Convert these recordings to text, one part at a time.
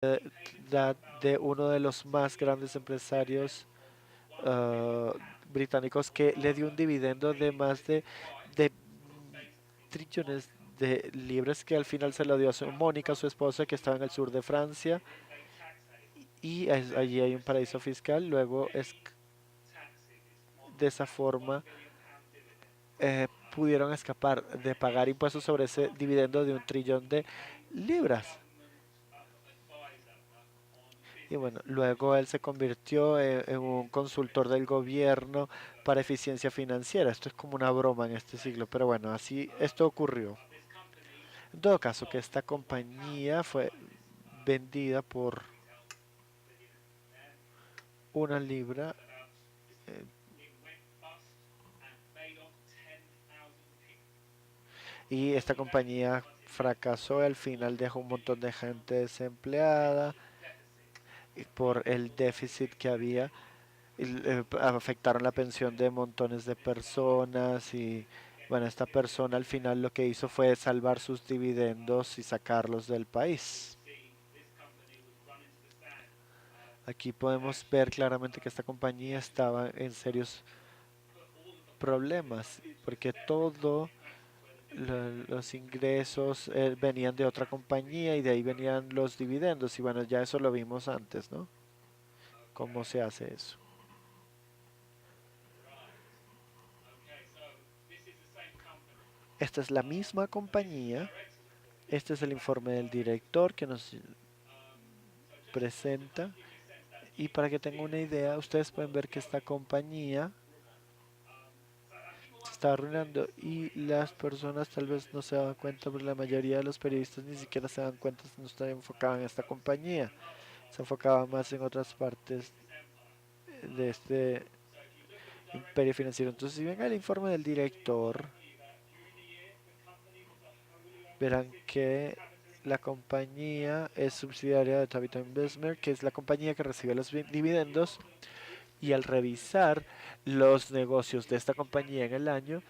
de uno de los más grandes empresarios ah, británicos que le dio un dividendo de más de trillones de libras que al final se lo dio a su Mónica, su esposa, que estaba en el sur de Francia, y allí hay un paraíso fiscal. Luego es de esa forma pudieron escapar de pagar impuestos sobre ese dividendo de 1 trillón de libras. Y bueno, luego él se convirtió en un consultor del gobierno para eficiencia financiera. Esto es como una broma en este siglo, pero bueno, así esto ocurrió. En todo caso, que esta compañía fue vendida por 1 libra eh, y esta compañía fracasó. Al final dejó un montón de gente desempleada por el déficit que había. Afectaron la pensión de montones de personas y bueno, esta persona al final lo que hizo fue salvar sus dividendos y sacarlos del país. Aquí podemos ver claramente que esta compañía estaba en serios problemas porque todos los ingresos venían de otra compañía y de ahí venían los dividendos y bueno, ya eso lo vimos antes, ¿no? ¿Cómo se hace eso? Esta es la misma compañía. Este es el informe del director que nos presenta. Y para que tengan una idea, ustedes pueden ver que esta compañía se está arruinando y las personas tal vez no se dan cuenta, pero la mayoría de los periodistas ni siquiera se dan cuenta, no están enfocados en esta compañía, se enfocaban más en otras partes de este imperio financiero. Entonces, si ven el informe del director, verán que la compañía es subsidiaria de Tabitha Investment, que es la compañía que recibe los dividendos. Y al revisar los negocios de esta compañía en el año,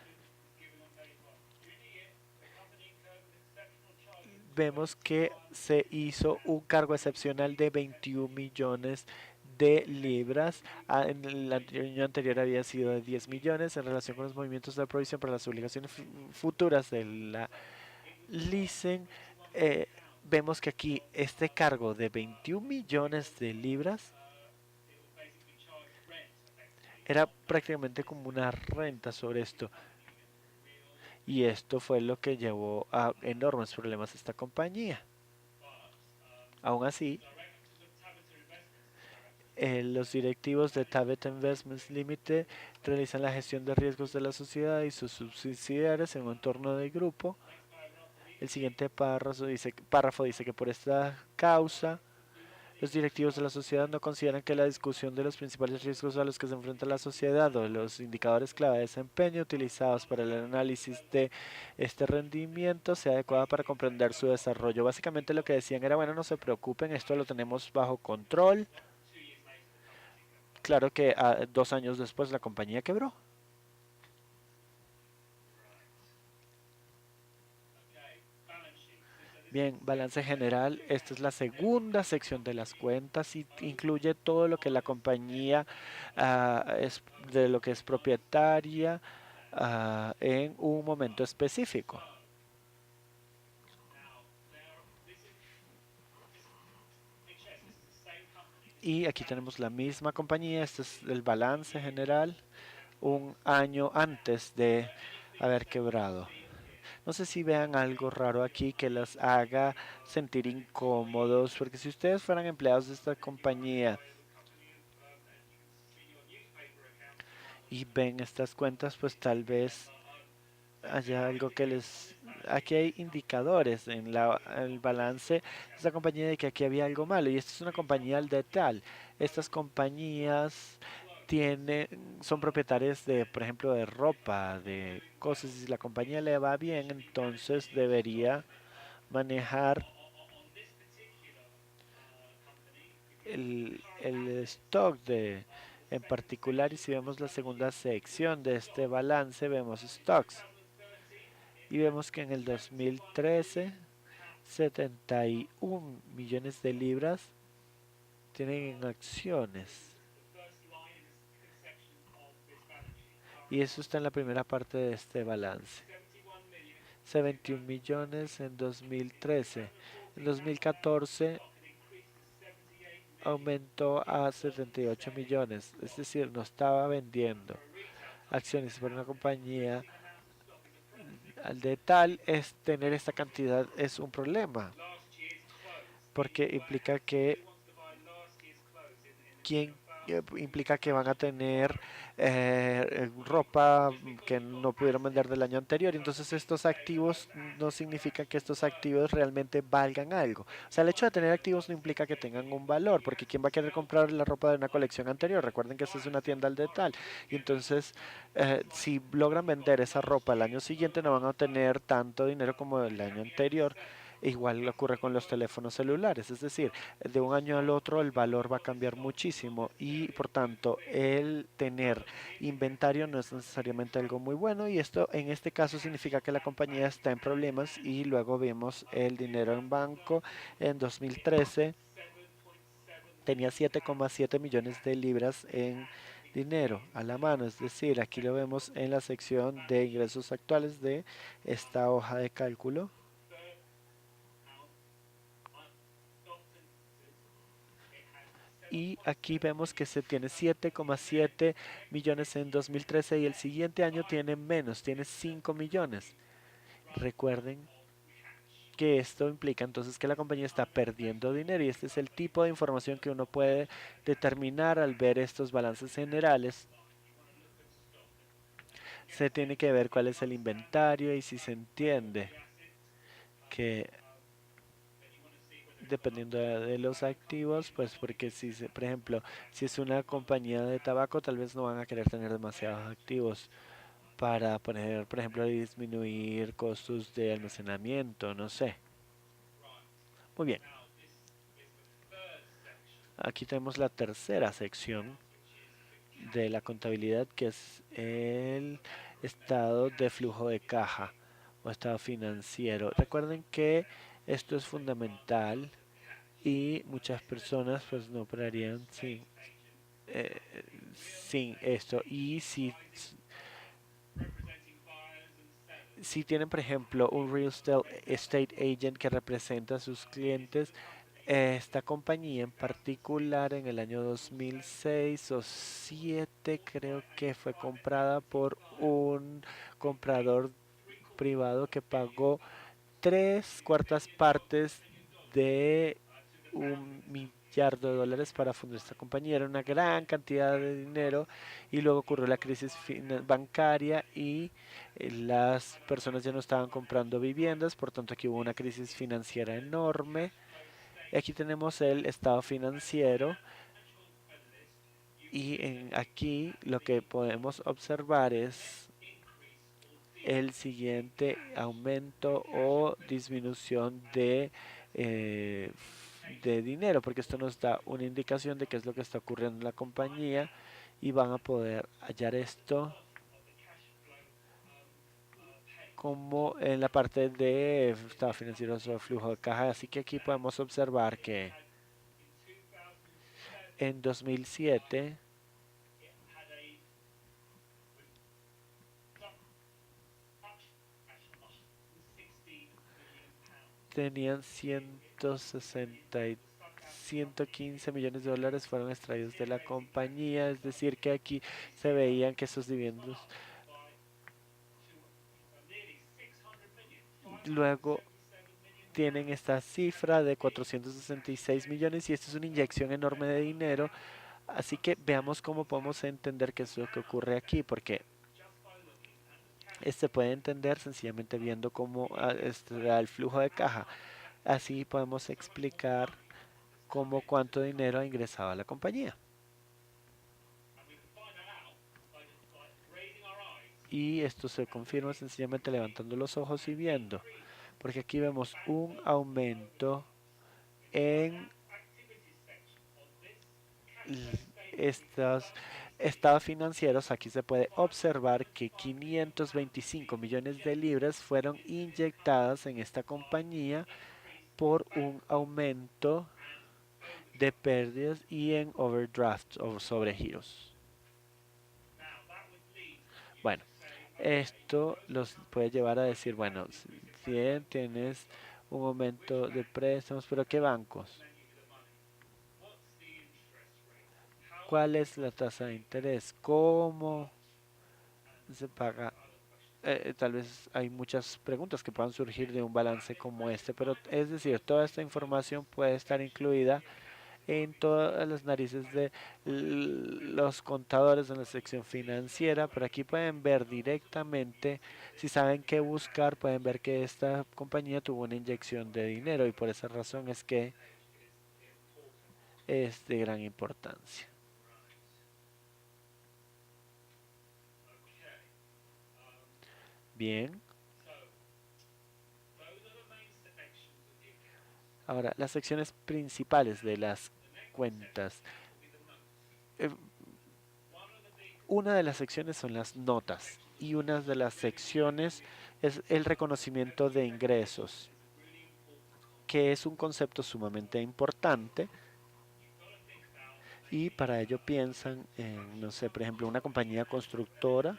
vemos que se hizo un cargo excepcional de 21 millones de libras. En el año anterior había sido de 10 millones en relación con los movimientos de provisión para las obligaciones futuras de la LICEN. eh, Vemos que aquí este cargo de 21 millones de libras era prácticamente como una renta sobre esto. Y esto fue lo que llevó a enormes problemas a esta compañía. Aún así, los directivos de Tabet Investments Limited realizan la gestión de riesgos de la sociedad y sus subsidiarias en un entorno de grupo. El siguiente párrafo dice que por esta causa los directivos de la sociedad no consideran que la discusión de los principales riesgos a los que se enfrenta la sociedad o de los indicadores clave de desempeño utilizados para el análisis de este rendimiento sea adecuada para comprender su desarrollo. Básicamente lo que decían era, bueno, no se preocupen, esto lo tenemos bajo control. Claro que 2 años después la compañía quebró. Bien, balance general. Esta es la segunda sección de las cuentas y incluye todo lo que la compañía es de lo que es propietaria en un momento específico. Y aquí tenemos la misma compañía. Este es el balance general un año antes de haber quebrado. No sé si vean algo raro aquí que los haga sentir incómodos, porque si ustedes fueran empleados de esta compañía y ven estas cuentas, pues tal vez haya algo que les... Aquí hay indicadores en el balance de esta compañía de que aquí había algo malo y esta es una compañía de tal. Estas compañías son propietarias de, por ejemplo, de ropa, de cosas. Y si la compañía le va bien, entonces debería manejar el stock en particular. Y si vemos la segunda sección de este balance, vemos stocks y vemos que en el 2013 71 millones de libras tienen en acciones. Y eso está en la primera parte de este balance. 71 millones en 2013. En 2014 aumentó a 78 millones. Es decir, no estaba vendiendo acciones por una compañía al de tal, es tener esta cantidad es un problema, porque implica que quien implica que van a tener ropa que no pudieron vender del año anterior. Entonces estos activos no significan que estos activos realmente valgan algo. O sea, el hecho de tener activos no implica que tengan un valor, porque ¿quién va a querer comprar la ropa de una colección anterior? Recuerden que esta es una tienda al detal. Y entonces, si logran vender esa ropa el año siguiente, no van a tener tanto dinero como el año anterior. Igual ocurre con los teléfonos celulares, es decir, de un año al otro el valor va a cambiar muchísimo y por tanto el tener inventario no es necesariamente algo muy bueno, y esto en este caso significa que la compañía está en problemas. Y luego vemos el dinero en banco. En 2013 tenía 7,7 millones de libras en dinero a la mano, es decir, aquí lo vemos en la sección de ingresos actuales de esta hoja de cálculo. Y aquí vemos que se tiene 7,7 millones en 2013 y el siguiente año tiene menos, tiene 5 millones. Recuerden que esto implica entonces que la compañía está perdiendo dinero, y este es el tipo de información que uno puede determinar al ver estos balances generales. Se tiene que ver cuál es el inventario, y si se entiende que dependiendo de los activos, pues porque si, por ejemplo, si es una compañía de tabaco, tal vez no van a querer tener demasiados activos para poner, por ejemplo, disminuir costos de almacenamiento, no sé. Muy bien. Aquí tenemos la tercera sección de la contabilidad, que es el estado de flujo de caja o estado financiero. Recuerden que esto es fundamental y muchas personas pues no operarían eh, sin esto. Y si tienen, por ejemplo, un real estate agent que representa a sus clientes, esta compañía en particular en el año 2006 o 2007 creo que fue comprada por un comprador privado que pagó 3/4 de $1 millardo para fundar esta compañía. Era una gran cantidad de dinero, y luego ocurrió la crisis bancaria y las personas ya no estaban comprando viviendas, por tanto aquí hubo una crisis financiera enorme. Y aquí tenemos el estado financiero, y aquí lo que podemos observar es el siguiente aumento o disminución de dinero, porque esto nos da una indicación de qué es lo que está ocurriendo en la compañía, y van a poder hallar esto como en la parte de estado financiero o flujo de caja. Así que aquí podemos observar que en 2007 tenían 115 millones de dólares fueron extraídos de la compañía, es decir que aquí se veían que esos dividendos luego tienen esta cifra de 466 millones, y esto es una inyección enorme de dinero. Así que veamos cómo podemos entender qué es lo que ocurre aquí, porque este puede entender sencillamente viendo cómo da el flujo de caja. Así podemos explicar cómo cuánto dinero ha ingresado a la compañía. Y esto se confirma sencillamente levantando los ojos y viendo, porque aquí vemos un aumento en estos estados financieros. Aquí se puede observar que 525 millones de libras fueron inyectadas en esta compañía por un aumento de pérdidas y en overdrafts o sobregiros. Bueno, esto los puede llevar a decir, bueno, si tienes un aumento de préstamos, pero ¿qué bancos? ¿Cuál es la tasa de interés? ¿Cómo se paga? Tal vez hay muchas preguntas que puedan surgir de un balance como este, pero es decir, toda esta información puede estar incluida en todas las narices de los contadores en la sección financiera, pero aquí pueden ver directamente, si saben qué buscar, pueden ver que esta compañía tuvo una inyección de dinero y por esa razón es que es de gran importancia. Bien, ahora las secciones principales de las cuentas. Eh, Una de las secciones son las notas y una de las secciones es el reconocimiento de ingresos, que es un concepto sumamente importante y para ello piensan en, no sé, por ejemplo, una compañía constructora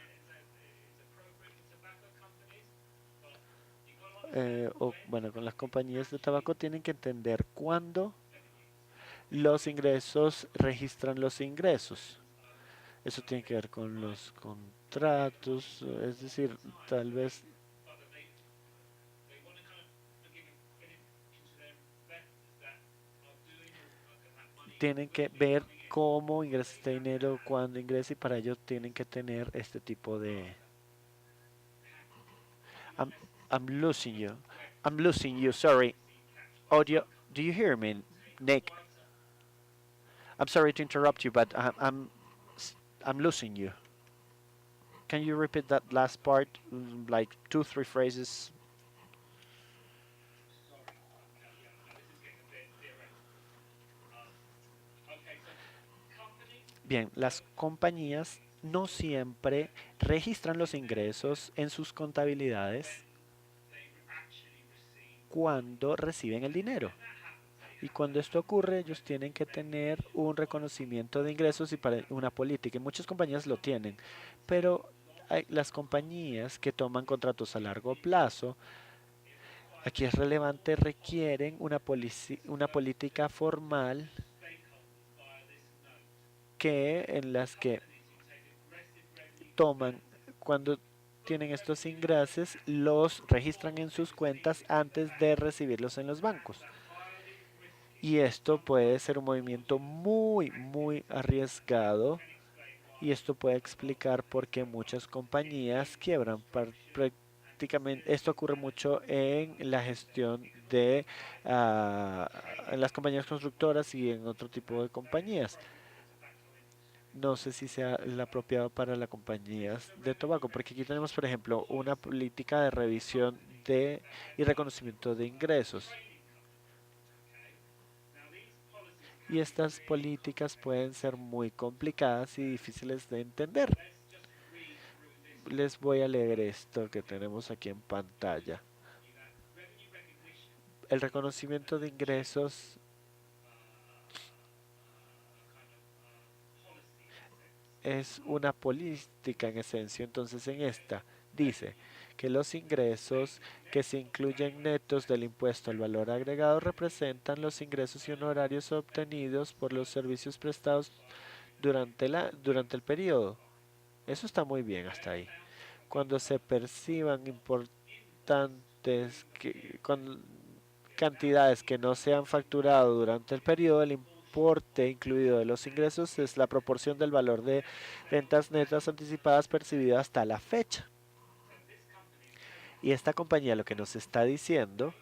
o, bueno, con las compañías de tabaco tienen que entender cuándo los ingresos registran los ingresos. Eso tiene que ver con los contratos, es decir, tal vez tienen que ver cómo ingresa este dinero, cuándo ingresa y para ello tienen que tener este tipo de... I'm, I'm losing you. I'm losing you, sorry. Audio, do you hear me, Nick? I'm sorry to interrupt you, but I'm losing you. Can you repeat that last part, like 2, 3 phrases? Bien, las compañías no siempre registran los ingresos en sus contabilidades cuando reciben el dinero. Y cuando esto ocurre, ellos tienen que tener un reconocimiento de ingresos y para una política. Y muchas compañías lo tienen, pero hay las compañías que toman contratos a largo plazo, aquí es relevante, requieren una política formal que en las que toman cuando tienen estos ingresos, los registran en sus cuentas antes de recibirlos en los bancos. Y esto puede ser un movimiento muy arriesgado y esto puede explicar por qué muchas compañías quiebran. Prácticamente esto ocurre mucho en la gestión de en las compañías constructoras y en otro tipo de compañías. No sé si sea el apropiado para las compañías de tabaco, porque aquí tenemos, por ejemplo, una política de revisión de y reconocimiento de ingresos. Y estas políticas pueden ser muy complicadas y difíciles de entender. Les voy a leer esto que tenemos aquí en pantalla. El reconocimiento de ingresos es una política en esencia. Entonces en esta dice que los ingresos que se incluyen netos del impuesto al valor agregado representan los ingresos y honorarios obtenidos por los servicios prestados durante el periodo. Eso está muy bien hasta ahí. Cuando se perciban importantes cantidades que no se han facturado durante el periodo, el importe incluido de los ingresos es la proporción del valor de rentas netas anticipadas percibidas hasta la fecha. Y esta compañía lo que nos está diciendo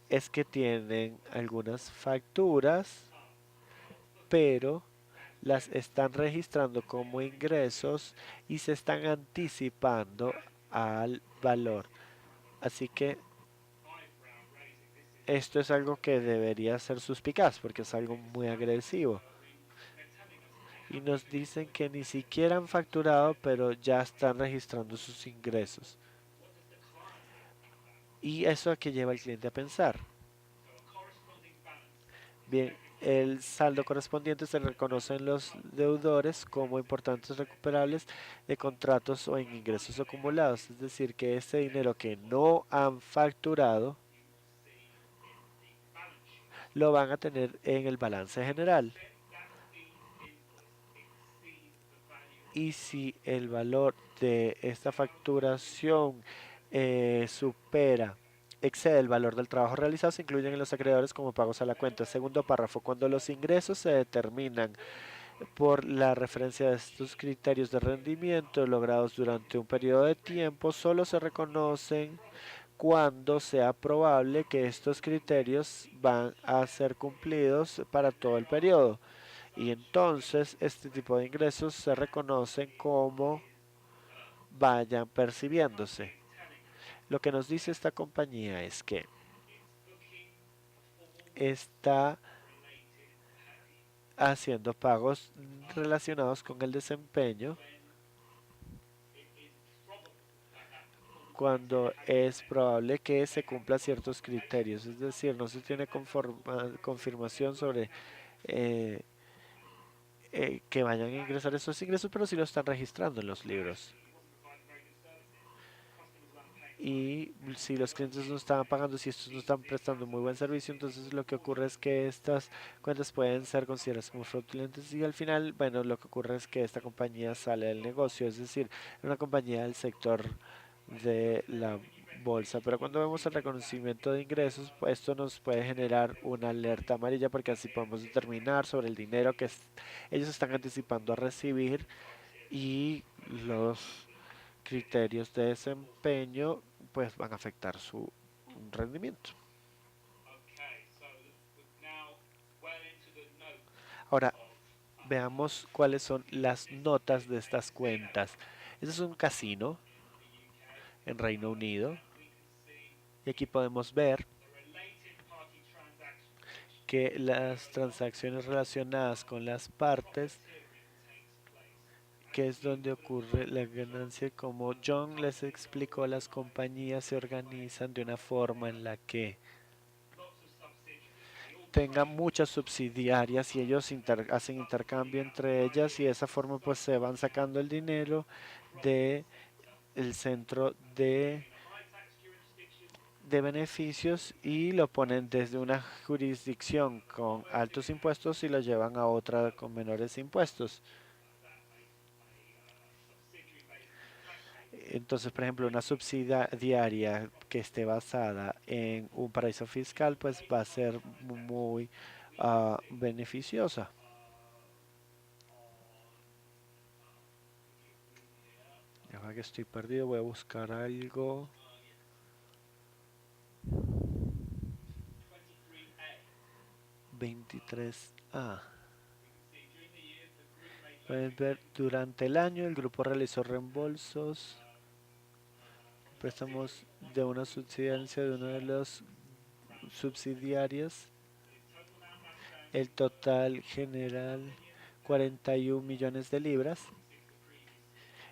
es que tienen algunas facturas, pero las están registrando como ingresos y se están anticipando al valor. Así que esto es algo que debería ser suspicaz porque es algo muy agresivo. Y nos dicen que ni siquiera han facturado, pero ya están registrando sus ingresos. Y eso a que lleva al cliente a pensar. Bien, el saldo correspondiente se reconoce en los deudores como importantes recuperables de contratos o en ingresos acumulados, es decir, que este dinero que no han facturado lo van a tener en el balance general. Y si el valor de esta facturación excede el valor del trabajo realizado, se incluyen en los acreedores como pagos a la cuenta. Segundo párrafo, cuando los ingresos se determinan por la referencia de estos criterios de rendimiento logrados durante un periodo de tiempo, solo se reconocen cuando sea probable que estos criterios van a ser cumplidos para todo el periodo. Y entonces este tipo de ingresos se reconocen como vayan percibiéndose. Lo que nos dice esta compañía es que está haciendo pagos relacionados con el desempeño cuando es probable que se cumplan ciertos criterios, es decir, no se tiene confirmación sobre eh, que vayan a ingresar esos ingresos, pero sí lo están registrando en los libros. Y si los clientes no estaban pagando, si estos no están prestando muy buen servicio, entonces lo que ocurre es que estas cuentas pueden ser consideradas como fraudulentas y al final, bueno, lo que ocurre es que esta compañía sale del negocio, es decir, es una compañía del sector de la bolsa, pero cuando vemos el reconocimiento de ingresos, pues esto nos puede generar una alerta amarilla porque así podemos determinar sobre el dinero que ellos están anticipando a recibir y los criterios de desempeño pues van a afectar su rendimiento. Ahora, veamos cuáles son las notas de estas cuentas. Este es un casino en Reino Unido y aquí podemos ver que las transacciones relacionadas con las partes, que es donde ocurre la ganancia, como John les explicó, las compañías se organizan de una forma en la que tengan muchas subsidiarias y ellos hacen intercambio entre ellas y de esa forma pues se van sacando el dinero de el centro de beneficios y lo ponen desde una jurisdicción con altos impuestos y lo llevan a otra con menores impuestos. Entonces, por ejemplo, una subsidiaria que esté basada en un paraíso fiscal, pues va a ser muy beneficiosa. Ahora que estoy perdido, voy a buscar algo. 23A. Pueden ver, durante el año el grupo realizó reembolsos, préstamos de una subsidiaria de uno de los subsidiarios. El total general 41 millones de libras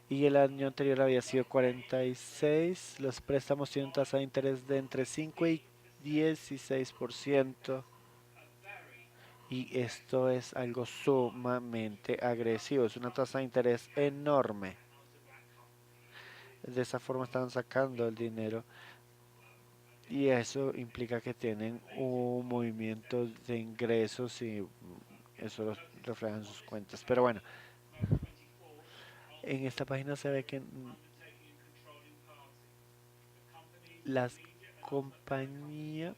y el año anterior había sido 46. Los préstamos tienen tasa de interés de entre 5 y 16%. Y esto es algo sumamente agresivo, es una tasa de interés enorme. De esa forma están sacando el dinero y eso implica que tienen un movimiento de ingresos y eso lo refleja en sus cuentas. Pero bueno, en esta página se ve que las compañía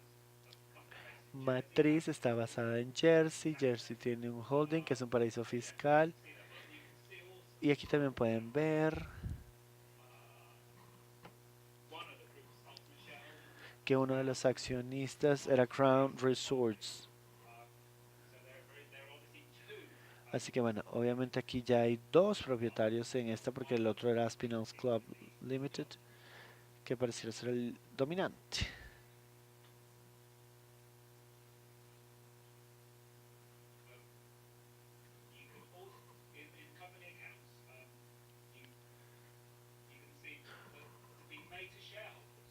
matriz está basada en Jersey. Jersey tiene un holding que es un paraíso fiscal. Y aquí también pueden ver que uno de los accionistas era Crown Resorts. Así que bueno, obviamente aquí ya hay dos propietarios en esta porque el otro era Spinals Club Limited, que pareciera ser el dominante.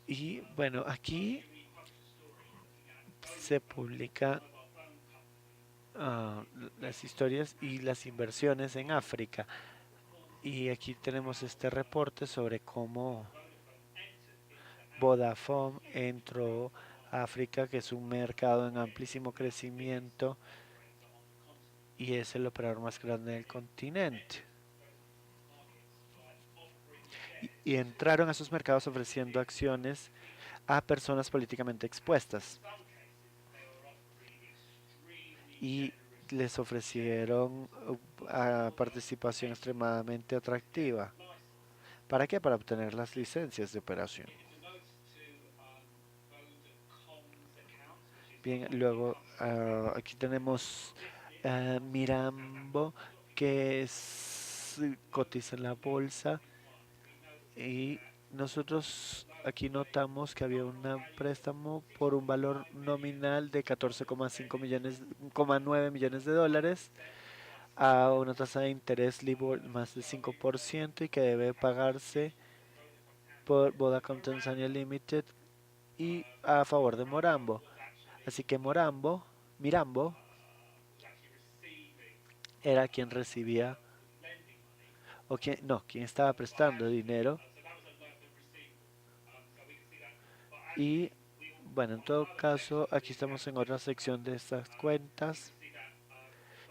Y bueno, aquí se publica las historias y las inversiones en África. Y aquí tenemos este reporte sobre cómo Vodafone entró a África, que es un mercado en amplísimo crecimiento y es el operador más grande del continente. Y entraron a esos mercados ofreciendo acciones a personas políticamente expuestas. Y les ofrecieron participación extremadamente atractiva. ¿Para qué? Para obtener las licencias de operación. Bien, luego aquí tenemos Mirambo, que cotiza en la bolsa, y nosotros aquí notamos que había un préstamo por un valor nominal de 14,5 millones, 9 millones de dólares a una tasa de interés LIBOR más del 5% y que debe pagarse por Vodacom Tanzania Limited y a favor de Morambo. Así que Mirambo era quien recibía, o quien estaba prestando dinero. Y bueno, en todo caso, aquí estamos en otra sección de estas cuentas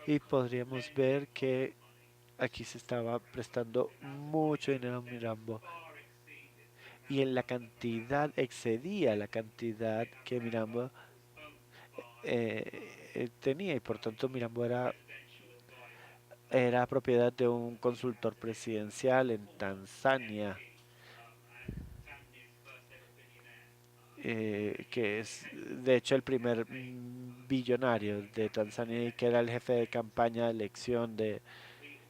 y podríamos ver que aquí se estaba prestando mucho dinero a Mirambo y en la cantidad excedía la cantidad que Mirambo tenía, y por tanto Mirambo era propiedad de un consultor presidencial en Tanzania, que es de hecho el primer billonario de Tanzania y que era el jefe de campaña de elección de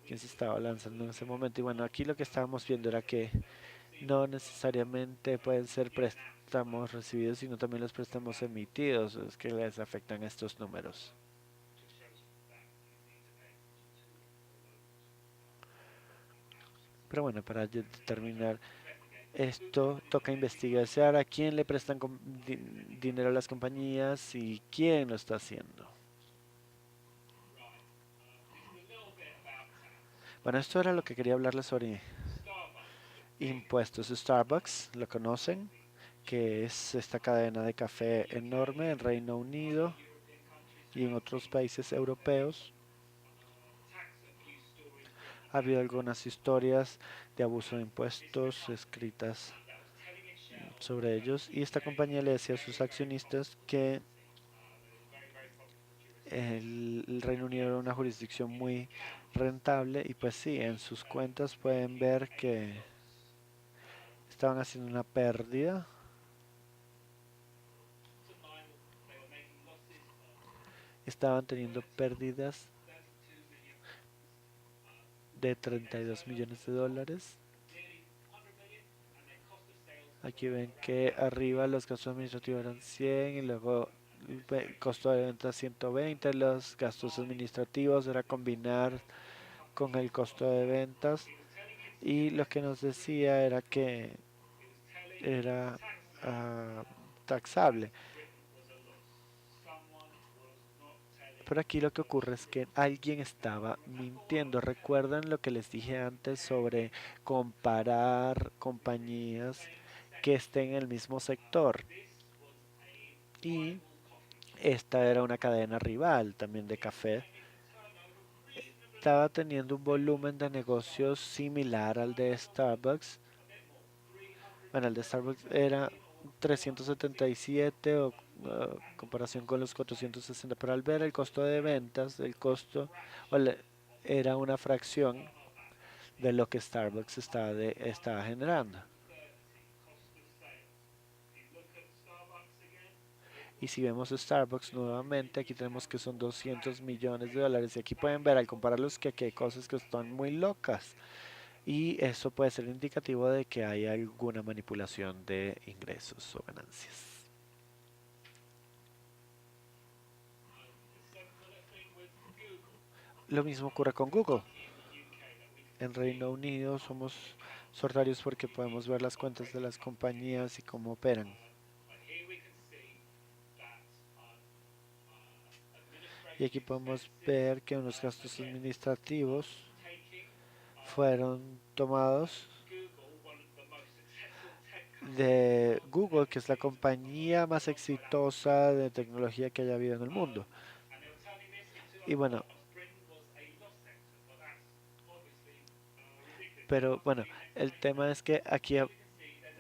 quien se estaba lanzando en ese momento. Y bueno, aquí lo que estábamos viendo era que no necesariamente pueden ser préstamos recibidos, sino también los préstamos emitidos, es que les afectan estos números. Pero bueno, para determinar esto, toca investigar a quién le prestan dinero a las compañías y quién lo está haciendo. Bueno, esto era lo que quería hablarles sobre impuestos. Starbucks, ¿lo conocen? Que es esta cadena de café enorme en Reino Unido y en otros países europeos. Ha habido algunas historias de abuso de impuestos escritas sobre ellos, y esta compañía le decía a sus accionistas que el Reino Unido era una jurisdicción muy rentable, y pues sí, en sus cuentas pueden ver que estaban haciendo una pérdida. Estaban teniendo pérdidas de 32 millones de dólares. Aquí ven que arriba los gastos administrativos eran 100 y luego el costo de venta 120. Los gastos administrativos era combinar con el costo de ventas, y lo que nos decía era que era taxable. Pero aquí lo que ocurre es que alguien estaba mintiendo. ¿Recuerdan lo que les dije antes sobre comparar compañías que estén en el mismo sector? Y esta era una cadena rival también de café. Estaba teniendo un volumen de negocios similar al de Starbucks. Bueno, el de Starbucks era 377 o comparación con los 460, pero al ver el costo de ventas, el costo era una fracción de lo que Starbucks estaba generando. Y si vemos Starbucks nuevamente, aquí tenemos que son 200 millones de dólares. Y aquí pueden ver al compararlos que aquí hay cosas que están muy locas. Y eso puede ser indicativo de que hay alguna manipulación de ingresos o ganancias. Lo mismo ocurre con Google. En Reino Unido somos sortarios porque podemos ver las cuentas de las compañías y cómo operan. Y aquí podemos ver que unos gastos administrativos fueron tomados de Google, que es la compañía más exitosa de tecnología que haya habido en el mundo. Y bueno, pero bueno, el tema es que aquí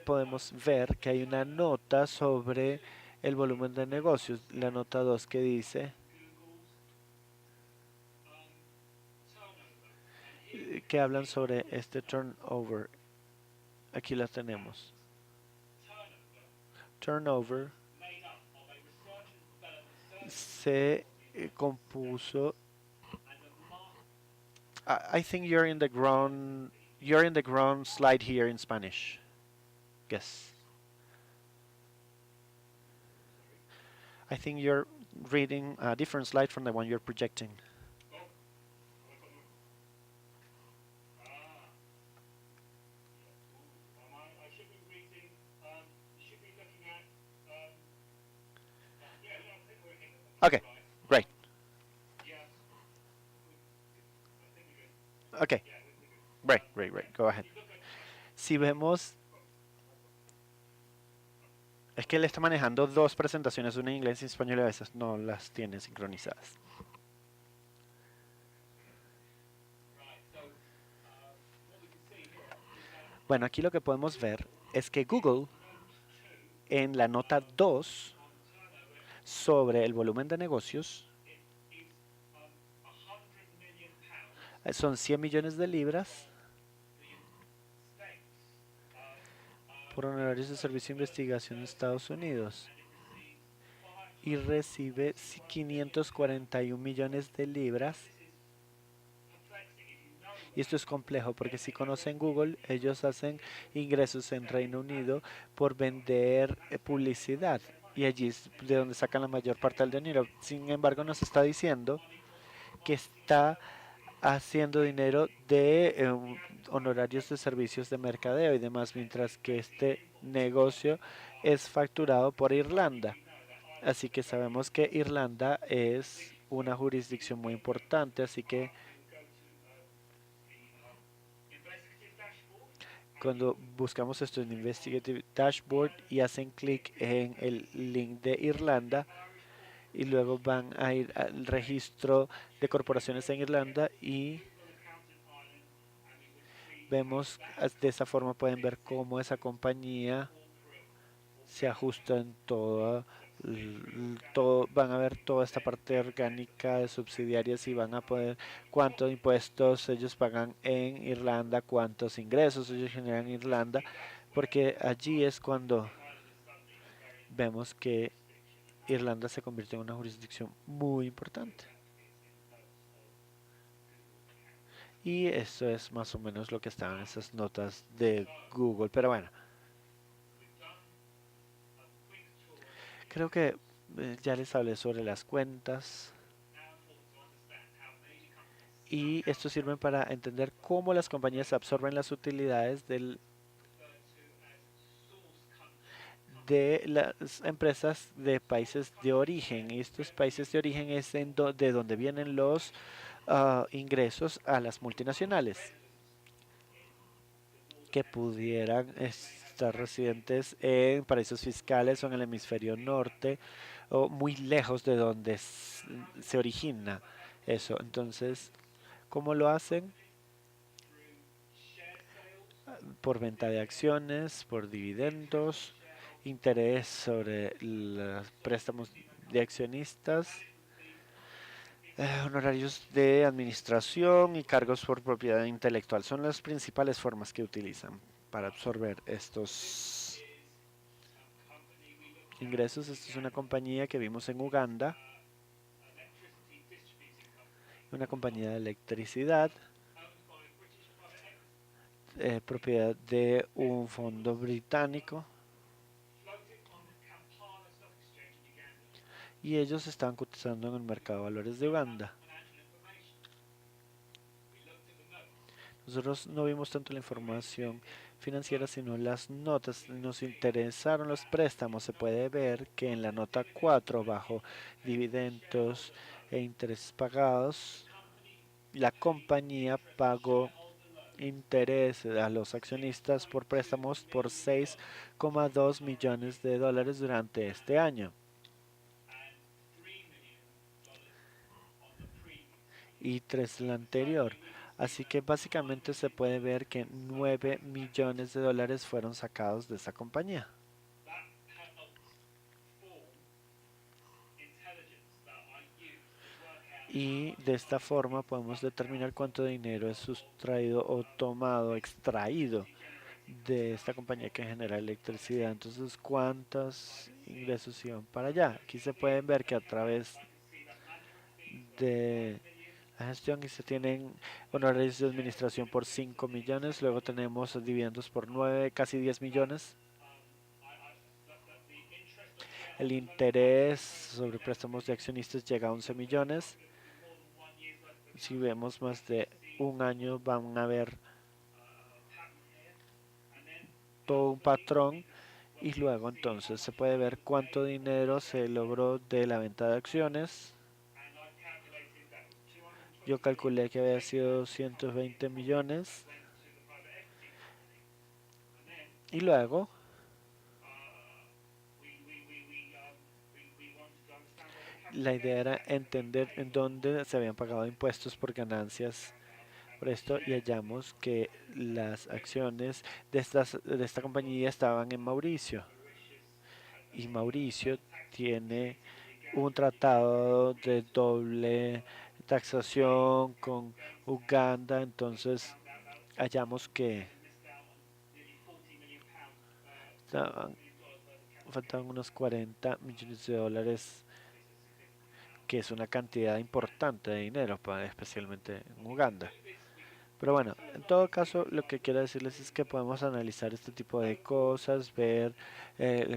podemos ver que hay una nota sobre el volumen de negocios, la nota 2 que dice que hablan sobre este turnover. Aquí la tenemos. Turnover se compuso. I think you're in the ground slide here in Spanish. Yes. I think you're reading a different slide from the one you're projecting. Okay, great. Okay, great. Go ahead. Si vemos, es que él está manejando dos presentaciones, una en inglés y en español, y a veces no las tiene sincronizadas. Bueno, aquí lo que podemos ver es que Google en la nota 2 sobre el volumen de negocios son 100 millones de libras por honorarios de servicio de investigación en Estados Unidos y recibe 541 millones de libras. Y esto es complejo porque si conocen Google, ellos hacen ingresos en Reino Unido por vender publicidad y allí es de donde sacan la mayor parte del dinero. Sin embargo, nos está diciendo que está haciendo dinero de honorarios de servicios de mercadeo y demás, mientras que este negocio es facturado por Irlanda. Así que sabemos que Irlanda es una jurisdicción muy importante, así que cuando buscamos esto en Investigative Dashboard y hacen clic en el link de Irlanda y luego van a ir al registro de corporaciones en Irlanda y vemos de esa forma pueden ver cómo esa compañía se ajusta en todo, van a ver toda esta parte orgánica de subsidiarias y van a poder cuántos impuestos ellos pagan en Irlanda, cuántos ingresos ellos generan en Irlanda, porque allí es cuando vemos que Irlanda se convierte en una jurisdicción muy importante. Y eso es más o menos lo que están en esas notas de Google. Pero bueno, creo que ya les hablé sobre las cuentas. Y esto sirve para entender cómo las compañías absorben las utilidades de las empresas de países de origen. Y estos países de origen es de donde vienen los ingresos a las multinacionales que pudieran estar residentes en paraísos fiscales o en el hemisferio norte o muy lejos de donde se origina eso. Entonces, ¿cómo lo hacen? Por venta de acciones, por dividendos, interés sobre los préstamos de accionistas, honorarios de administración y cargos por propiedad intelectual. Son las principales formas que utilizan para absorber estos ingresos. Esta es una compañía que vimos en Uganda, una compañía de electricidad, propiedad de un fondo británico, y ellos estaban cotizando en el mercado de valores de Uganda. Nosotros no vimos tanto la información financiera, sino las notas. Nos interesaron los préstamos. Se puede ver que en la nota 4, bajo dividendos, e intereses pagados, la compañía pagó intereses a los accionistas por préstamos por 6,2 millones de dólares durante este año y 3 el anterior. Así que básicamente se puede ver que 9 millones de dólares fueron sacados de esta compañía. Y de esta forma podemos determinar cuánto dinero es sustraído o tomado, extraído de esta compañía que genera electricidad. Entonces, ¿cuántos ingresos iban para allá? Aquí se pueden ver que a través de la gestión y se tienen honorarios de administración por 5 millones, luego tenemos dividendos por 9, casi 10 millones. El interés sobre préstamos de accionistas llega a 11 millones. Si vemos más de un año van a ver todo un patrón y luego entonces se puede ver cuánto dinero se logró de la venta de acciones. Yo calculé que había sido 220 millones y luego la idea era entender en dónde se habían pagado impuestos por ganancias por esto y hallamos que las acciones de esta compañía estaban en Mauricio y Mauricio tiene un tratado de doble taxación con Uganda, entonces hallamos que faltaban unos 40 millones de dólares, que es una cantidad importante de dinero, especialmente en Uganda. Pero bueno, en todo caso, lo que quiero decirles es que podemos analizar este tipo de cosas, ver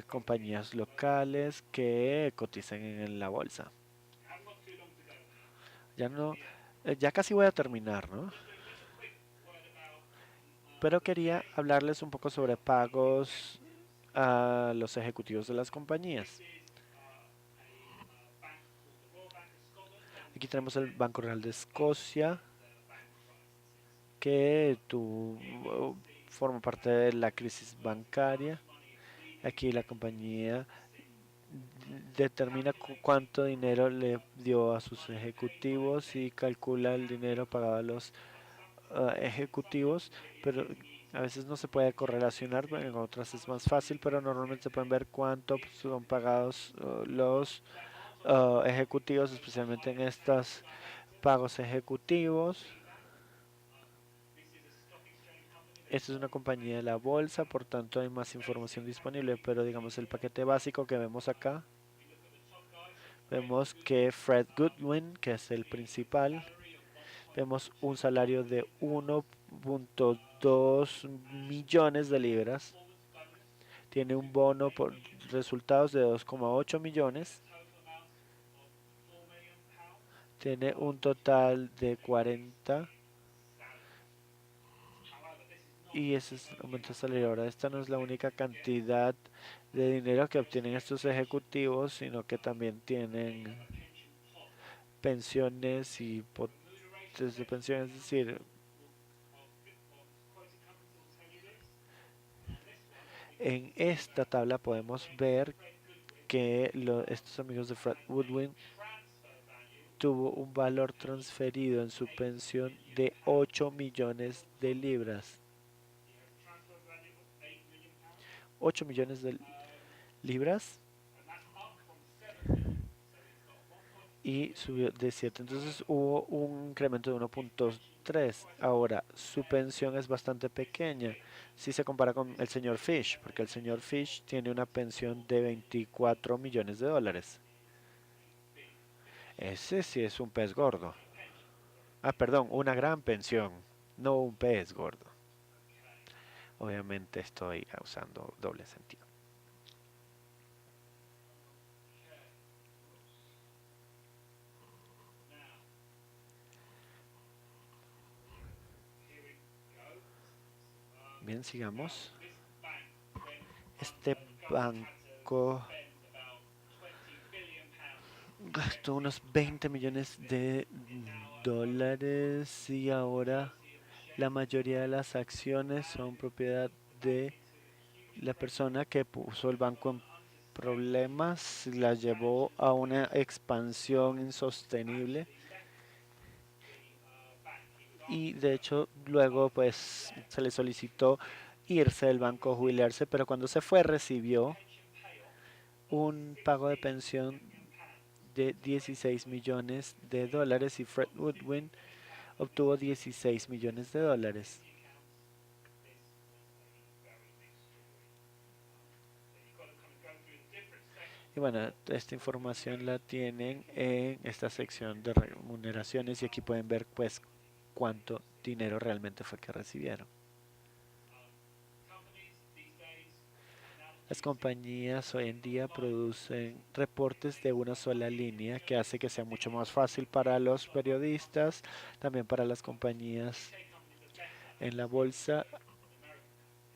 compañías locales que cotizan en la bolsa. Ya no, ya casi voy a terminar, ¿no? Pero quería hablarles un poco sobre pagos a los ejecutivos de las compañías. Aquí tenemos el Banco Real de Escocia, que forma parte de la crisis bancaria. Aquí la compañía determina cuánto dinero le dio a sus ejecutivos y calcula el dinero pagado a los ejecutivos, pero a veces no se puede correlacionar, en otras es más fácil, pero normalmente se pueden ver cuánto son pagados los ejecutivos, especialmente en estos pagos ejecutivos. Esta es una compañía de la bolsa, por tanto hay más información disponible, pero digamos el paquete básico que vemos acá, vemos que Fred Goodwin, que es el principal, vemos un salario de 1.2 millones de libras, tiene un bono por resultados de 2,8 millones, tiene un total de 40 y ese es el aumento de salario. Ahora, esta no es la única cantidad de dinero que obtienen estos ejecutivos, sino que también tienen pensiones y potes de pensiones, es decir, en esta tabla podemos ver que estos amigos de Fred Woodwin tuvo un valor transferido en su pensión de 8 millones de libras. 8 millones de libras y subió de 7. Entonces hubo un incremento de 1.3. Ahora, su pensión es bastante pequeña si se compara con el señor Fish, porque el señor Fish tiene una pensión de 24 millones de dólares. Ese sí es un pez gordo. Ah, perdón, una gran pensión, no un pez gordo. Obviamente estoy usando doble sentido. Bien, sigamos. Este banco gastó unos 20 millones de dólares y ahora la mayoría de las acciones son propiedad de la persona que puso el banco en problemas, las llevó a una expansión insostenible y de hecho luego pues se le solicitó irse del banco, jubilarse, pero cuando se fue recibió un pago de pensión de 16 millones de dólares y Fred Woodwin obtuvo 16 millones de dólares. Y bueno, esta información la tienen en esta sección de remuneraciones y aquí pueden ver pues cuánto dinero realmente fue que recibieron. Las compañías hoy en día producen reportes de una sola línea que hace que sea mucho más fácil para los periodistas, también para las compañías en la bolsa.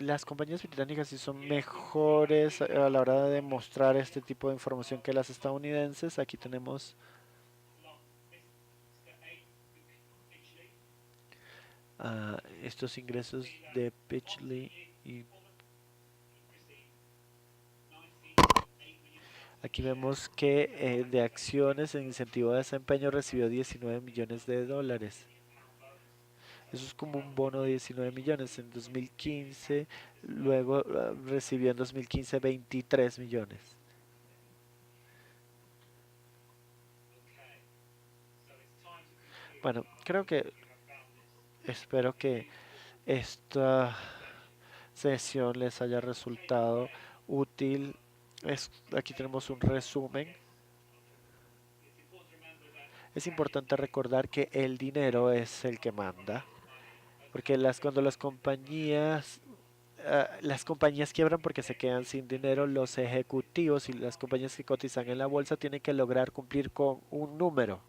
Las compañías británicas sí son mejores a la hora de mostrar este tipo de información que las estadounidenses. Aquí tenemos estos ingresos de Pitchley y aquí vemos que de acciones en incentivo de desempeño recibió 19 millones de dólares. Eso es como un bono de 19 millones en 2015, luego recibió en 2015 23 millones. Bueno, creo que espero que esta sesión les haya resultado útil. Aquí tenemos un resumen. Es importante recordar que el dinero es el que manda, porque cuando las compañías quiebran porque se quedan sin dinero, los ejecutivos y las compañías que cotizan en la bolsa tienen que lograr cumplir con un número.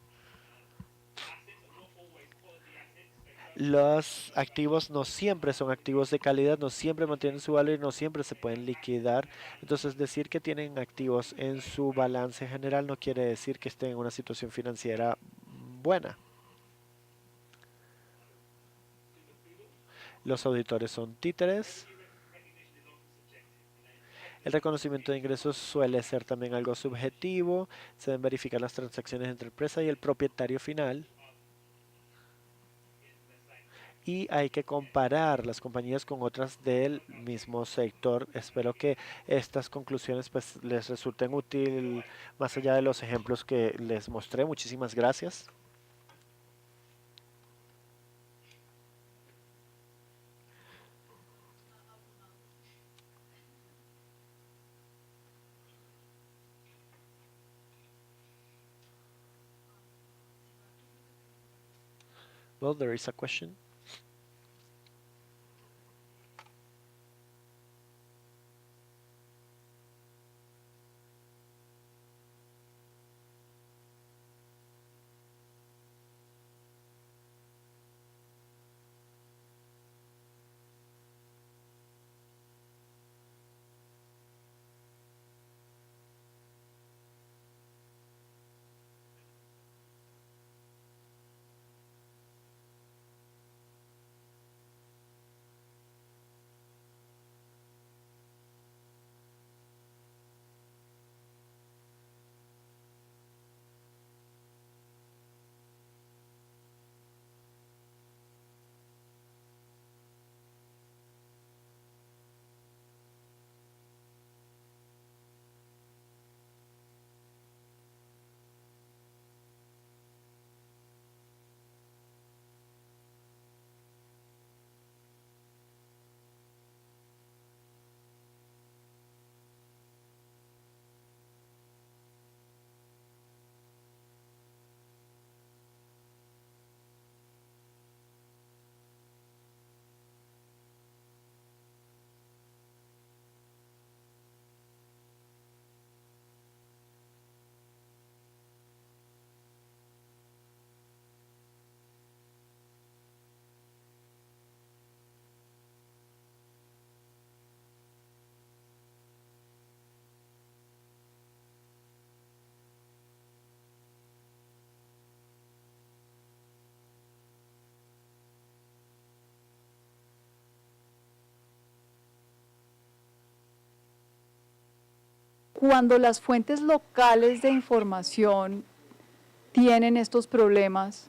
Los activos no siempre son activos de calidad, no siempre mantienen su valor y no siempre se pueden liquidar. Entonces, decir que tienen activos en su balance general no quiere decir que estén en una situación financiera buena. Los auditores son títeres. El reconocimiento de ingresos suele ser también algo subjetivo. Se deben verificar las transacciones entre empresa y el propietario final. Y hay que comparar las compañías con otras del mismo sector. Espero que estas conclusiones pues, les resulten útil más allá de los ejemplos que les mostré. Muchísimas gracias. Well, there is a question. cuando las fuentes locales de información tienen estos problemas,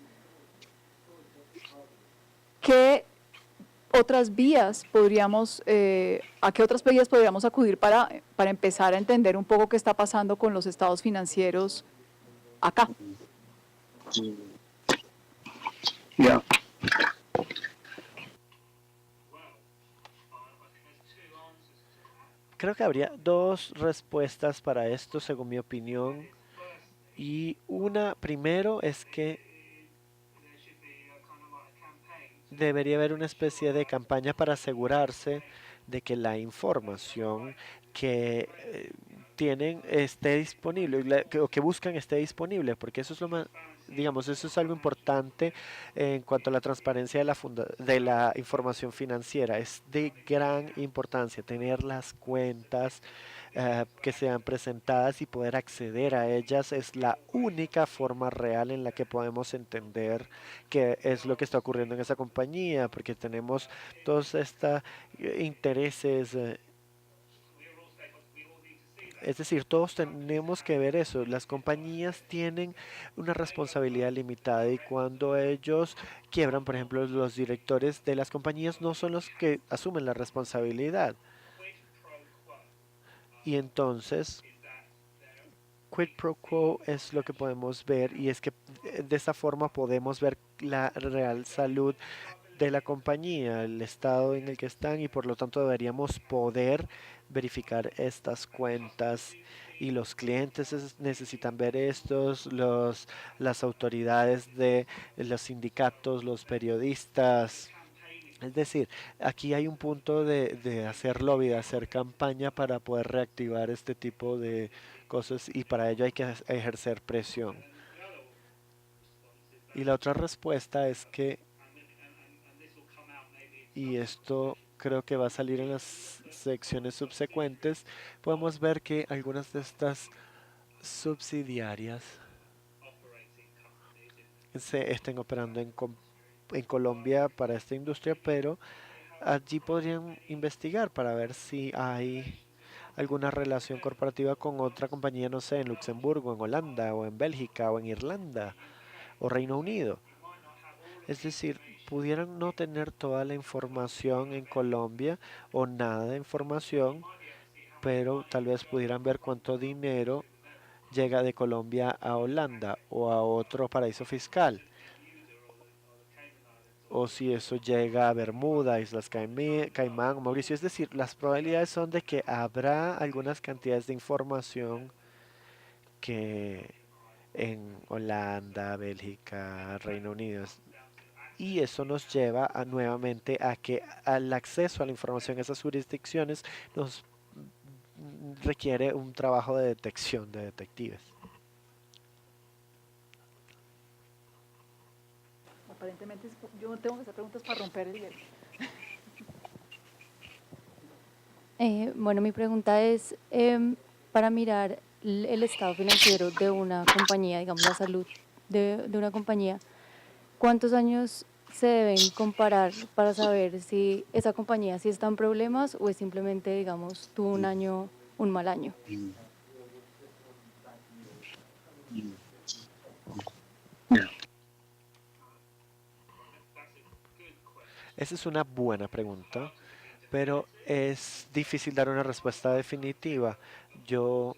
¿qué otras vías podríamos, a qué otras vías podríamos acudir para empezar a entender un poco qué está pasando con los estados financieros acá? Yeah. Creo que habría dos respuestas para esto, según mi opinión. Y una, primero, es que debería haber una especie de campaña para asegurarse de que la información que tienen esté disponible, o que buscan esté disponible, porque eso es lo más, digamos, eso es algo importante en cuanto a la transparencia de la información financiera. Es de gran importancia tener las cuentas que sean presentadas y poder acceder a ellas. Es la única forma real en la que podemos entender qué es lo que está ocurriendo en esa compañía, porque tenemos todos estos intereses. Es decir, todos tenemos que ver eso. Las compañías tienen una responsabilidad limitada y cuando ellos quiebran, por ejemplo, los directores de las compañías no son los que asumen la responsabilidad. Y entonces, quid pro quo es lo que podemos ver y es que de esta forma podemos ver la real salud de la compañía, el estado en el que están y por lo tanto deberíamos poder verificar estas cuentas y los clientes necesitan ver estos, las autoridades de los sindicatos, los periodistas. Es decir, aquí hay un punto de hacer lobby, de hacer campaña para poder reactivar este tipo de cosas y para ello hay que ejercer presión. Y la otra respuesta es que, y esto creo que va a salir en las secciones subsecuentes, podemos ver que algunas de estas subsidiarias se estén operando en Colombia para esta industria, pero allí podrían investigar para ver si hay alguna relación corporativa con otra compañía, no sé, en Luxemburgo, en Holanda, o en Bélgica, o en Irlanda, o Reino Unido. Es decir, pudieran no tener toda la información en Colombia o nada de información, pero tal vez pudieran ver cuánto dinero llega de Colombia a Holanda o a otro paraíso fiscal, o si eso llega a Bermuda, Islas Caimán o Mauricio. Es decir, las probabilidades son de que habrá algunas cantidades de información que en Holanda, Bélgica, Reino Unido. Y eso nos lleva nuevamente a que el acceso a la información en esas jurisdicciones nos requiere un trabajo de detección de detectives. Aparentemente yo tengo que hacer preguntas para romper el hielo. Bueno, mi pregunta es, para mirar el estado financiero de una compañía, digamos la salud de una compañía, ¿cuántos años se deben comparar para saber si esa compañía sí está en problemas o es simplemente, digamos, tuvo un año, un mal año? Esa es una buena pregunta, pero es difícil dar una respuesta definitiva. Yo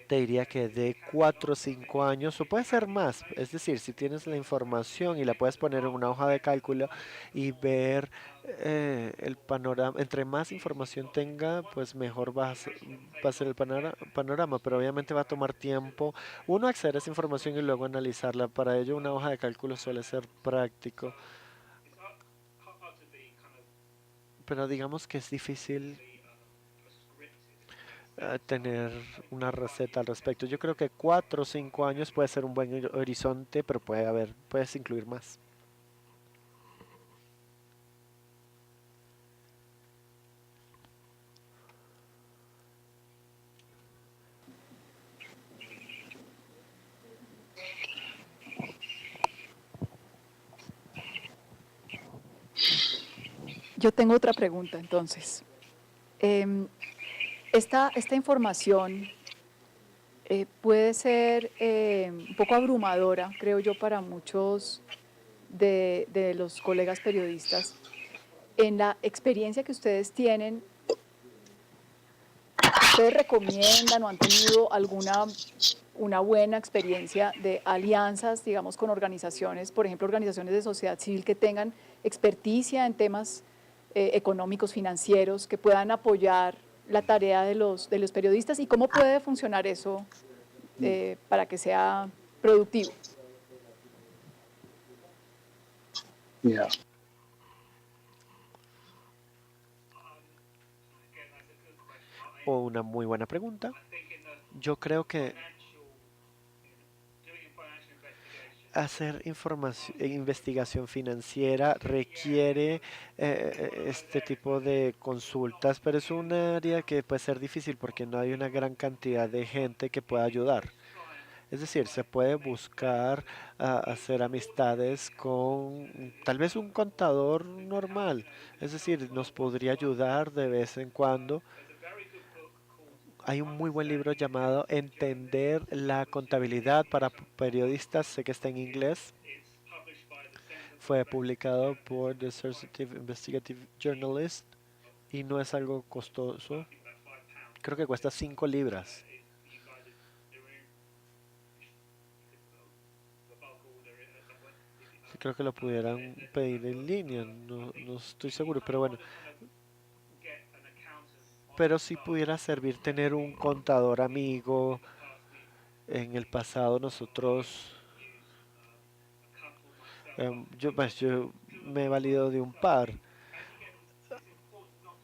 te diría que de 4 o 5 años, o puede ser más. Es decir, si tienes la información y la puedes poner en una hoja de cálculo y ver el panorama, entre más información tenga, pues mejor va a ser el panorama, pero obviamente va a tomar tiempo uno acceder a esa información y luego analizarla. Para ello una hoja de cálculo suele ser práctico, pero digamos que es difícil tener una receta al respecto. Yo creo que 4 o 5 años puede ser un buen horizonte, pero puedes incluir más. Yo tengo otra pregunta entonces. Esta información puede ser un poco abrumadora, creo yo, para muchos de los colegas periodistas. En la experiencia que ustedes tienen, ¿ustedes recomiendan o han tenido una buena experiencia de alianzas, digamos, con organizaciones, por ejemplo, organizaciones de sociedad civil que tengan experticia en temas económicos, financieros, que puedan apoyar la tarea de los periodistas? ¿Y cómo puede funcionar eso para que sea productivo? Yeah. O una muy buena pregunta. Yo creo que hacer investigación financiera requiere este tipo de consultas, pero es un área que puede ser difícil porque no hay una gran cantidad de gente que pueda ayudar. Es decir, se puede buscar hacer amistades con tal vez un contador normal. Es decir, nos podría ayudar de vez en cuando. Hay un muy buen libro llamado Entender la contabilidad para periodistas, sé que está en inglés. Fue publicado por The Sensitive Investigative Journalist y no es algo costoso. Creo que cuesta 5 libras. Creo que lo pudieran pedir en línea, no estoy seguro, pero bueno. Pero sí pudiera servir tener un contador amigo. En el pasado nosotros, yo me he valido de un par.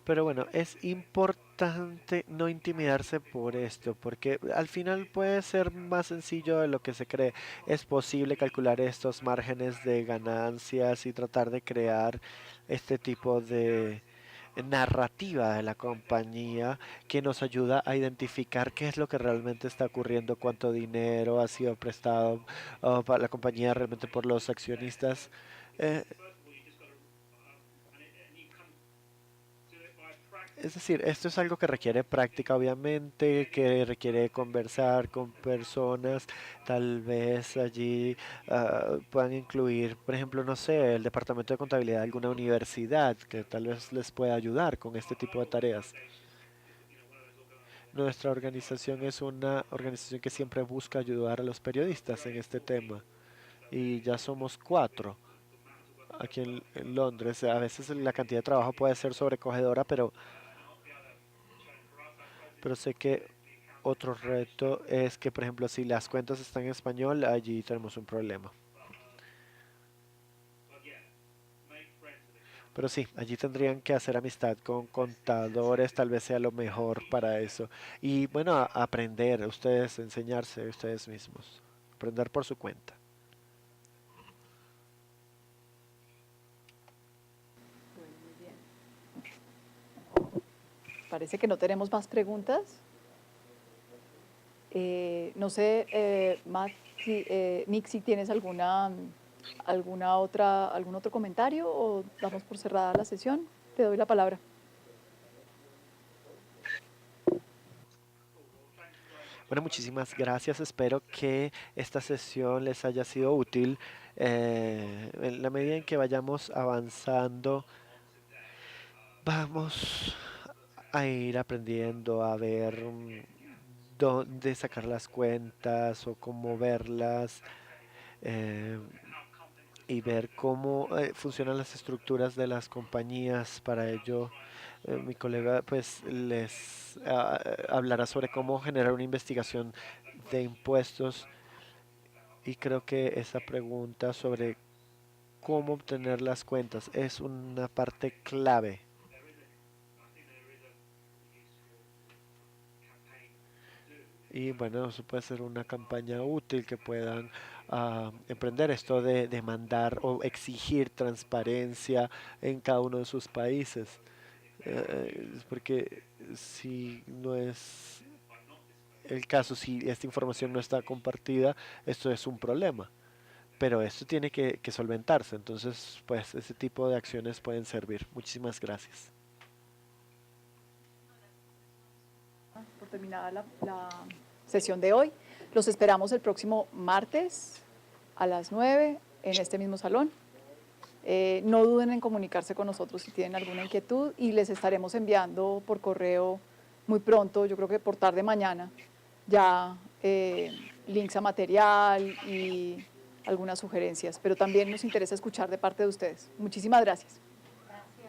Pero bueno, es importante no intimidarse por esto, porque al final puede ser más sencillo de lo que se cree. Es posible calcular estos márgenes de ganancias y tratar de crear este tipo de narrativa de la compañía que nos ayuda a identificar qué es lo que realmente está ocurriendo, cuánto dinero ha sido prestado para la compañía realmente por los accionistas. Eh, Es decir, esto es algo que requiere práctica, obviamente, que requiere conversar con personas, tal vez allí puedan incluir, por ejemplo, no sé, el departamento de contabilidad de alguna universidad que tal vez les pueda ayudar con este tipo de tareas. Nuestra organización es una organización que siempre busca ayudar a los periodistas en este tema y ya somos 4 aquí en Londres. A veces la cantidad de trabajo puede ser sobrecogedora, pero sé que otro reto es que, por ejemplo, si las cuentas están en español, allí tenemos un problema. Pero sí, allí tendrían que hacer amistad con contadores, tal vez sea lo mejor para eso. Y bueno, aprender, ustedes, enseñarse ustedes mismos, aprender por su cuenta. Parece que no tenemos más preguntas. No sé, Matt, Nick, si tienes algún otro comentario o damos por cerrada la sesión. Te doy la palabra. Bueno, muchísimas gracias. Espero que esta sesión les haya sido útil. En la medida en que vayamos avanzando, vamos a ir aprendiendo a ver dónde sacar las cuentas o cómo verlas eh, y ver cómo funcionan las estructuras de las compañías. Para ello, mi colega pues les hablará sobre cómo generar una investigación de impuestos y creo que esa pregunta sobre cómo obtener las cuentas es una parte clave. Y bueno, eso puede ser una campaña útil que puedan emprender esto de demandar o exigir transparencia en cada uno de sus países. Porque si no es el caso, si esta información no está compartida, esto es un problema. Pero esto tiene que solventarse. Entonces, pues ese tipo de acciones pueden servir. Muchísimas gracias. Por terminada sesión de hoy. Los esperamos el próximo martes a las 9 en este mismo salón. No duden en comunicarse con nosotros si tienen alguna inquietud y les estaremos enviando por correo muy pronto, yo creo que por tarde mañana, ya links a material y algunas sugerencias, pero también nos interesa escuchar de parte de ustedes. Muchísimas gracias.